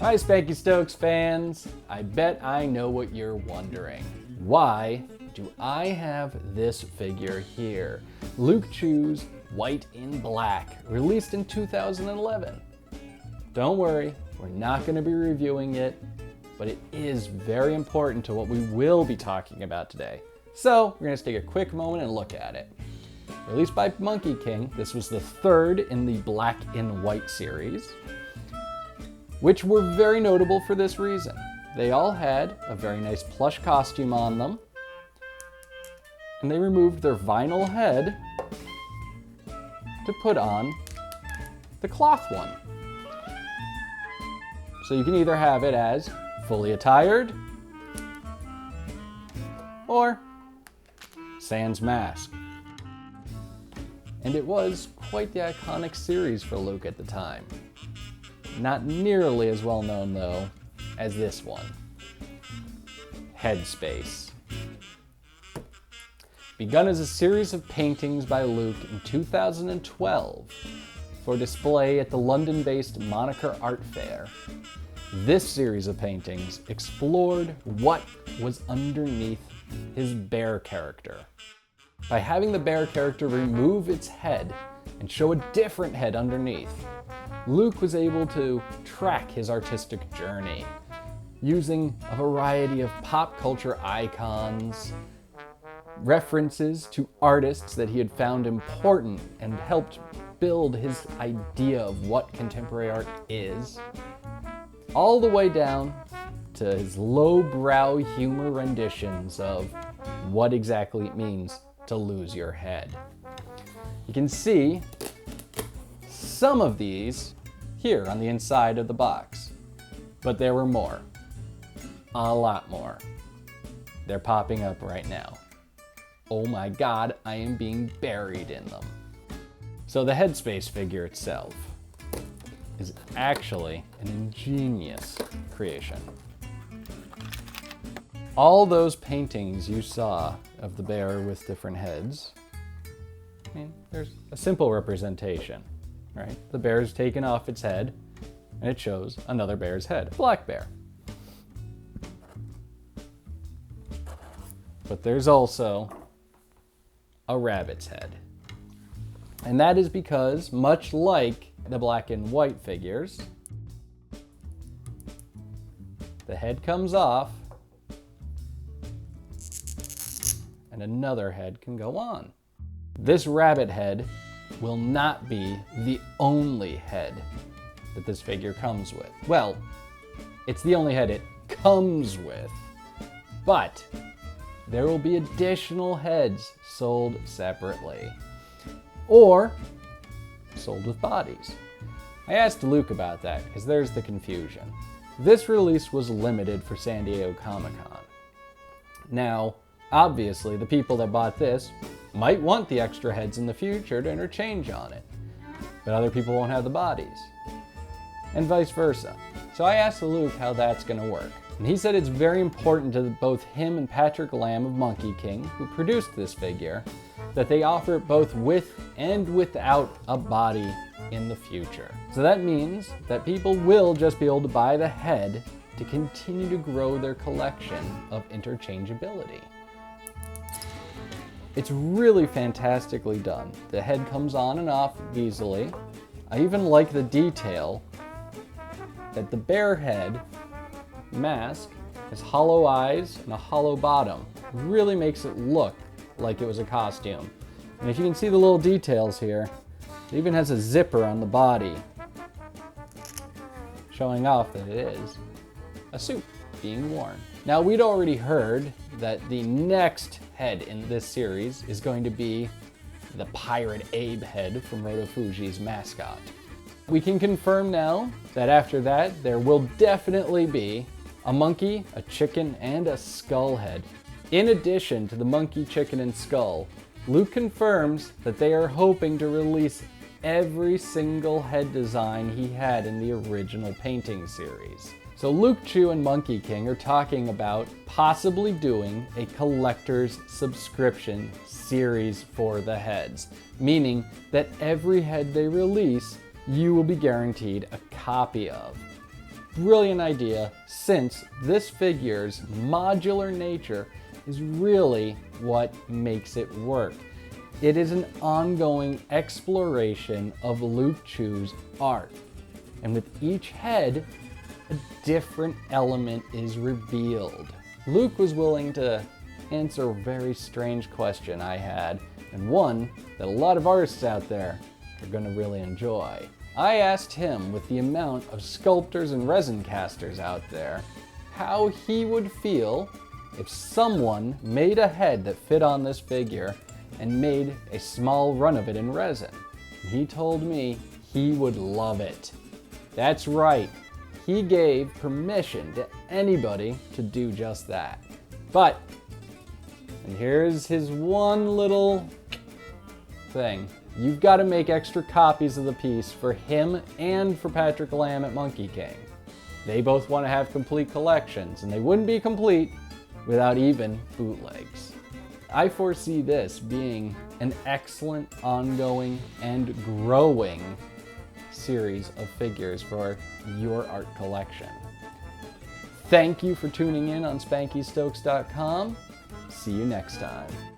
Hi Spanky Stokes fans! I bet I know what you're wondering. Why do I have this figure here? Luke Chu's White in Black, released in 2011. Don't worry, we're not going to be reviewing it, but it is very important to what we will be talking about today. So we're going to take a quick moment and look at it. Released by Monkey King, this was the third in the Black in White series, which were very notable for this reason. They all had a very nice plush costume on them, and they removed their vinyl head to put on the cloth one. So you can either have it as fully attired or sans mask. And it was quite the iconic series for Luke at the time. Not nearly as well known, though, as this one, Headspace. Begun as a series of paintings by Luke in 2012 for display at the London-based Moniker Art Fair, this series of paintings explored what was underneath his bear character. By having the bear character remove its head and show a different head underneath, Luke was able to track his artistic journey using a variety of pop culture icons, references to artists that he had found important and helped build his idea of what contemporary art is, all the way down to his lowbrow humor renditions of what exactly it means to lose your head. You can see some of these here on the inside of the box, but there were more, a lot more. They're popping up right now. Oh my God, I am being buried in them. So the Headspace figure itself is actually an ingenious creation. All those paintings you saw of the bear with different heads, there's a simple representation, right? The bear's taken off its head, and it shows another bear's head, a black bear. But there's also a rabbit's head. And that is because, much like the black and white figures, the head comes off and another head can go on. This rabbit head will not be the only head that this figure comes with. Well, it's the only head it comes with, but there will be additional heads sold separately or sold with bodies. I asked Luke about that because there's the confusion. This release was limited for San Diego Comic-Con. Now, obviously, the people that bought this might want the extra heads in the future to interchange on it, but other people won't have the bodies, and vice versa. So I asked Luke how that's going to work, and he said it's very important to both him and Patrick Lamb of Monkey King, who produced this figure, that they offer it both with and without a body in the future. So that means that people will just be able to buy the head to continue to grow their collection of interchangeability. It's really fantastically done. The head comes on and off easily. I even like the detail that the bear head mask has hollow eyes and a hollow bottom. It really makes it look like it was a costume. And if you can see the little details here, it even has a zipper on the body, showing off that it is a suit being worn. Now, we'd already heard that the next head in this series is going to be the Pirate Abe head from Roto Fuji's mascot. We can confirm now that after that, there will definitely be a monkey, a chicken, and a skull head. In addition to the monkey, chicken, and skull, Luke confirms that they are hoping to release every single head design he had in the original painting series. So Luke Chu and Monkey King are talking about possibly doing a collector's subscription series for the heads, meaning that every head they release, you will be guaranteed a copy of. brilliant idea, since this figure's modular nature is really what makes it work. It is an ongoing exploration of Luke Chu's art, and with each head, a different element is revealed. Luke was willing to answer a very strange question I had, and one that a lot of artists out there are going to really enjoy. I asked him, with the amount of sculptors and resin casters out there, how he would feel if someone made a head that fit on this figure and made a small run of it in resin. He told me he would love it. That's right, he gave permission to anybody to do just that. But, and here's his one little thing, you've got to make extra copies of the piece for him and for Patrick Lamb at Monkey King. They both want to have complete collections, and they wouldn't be complete without even bootlegs. I foresee this being an excellent, ongoing, and growing series of figures for your art collection. Thank you for tuning in on SpankyStokes.com. See you next time.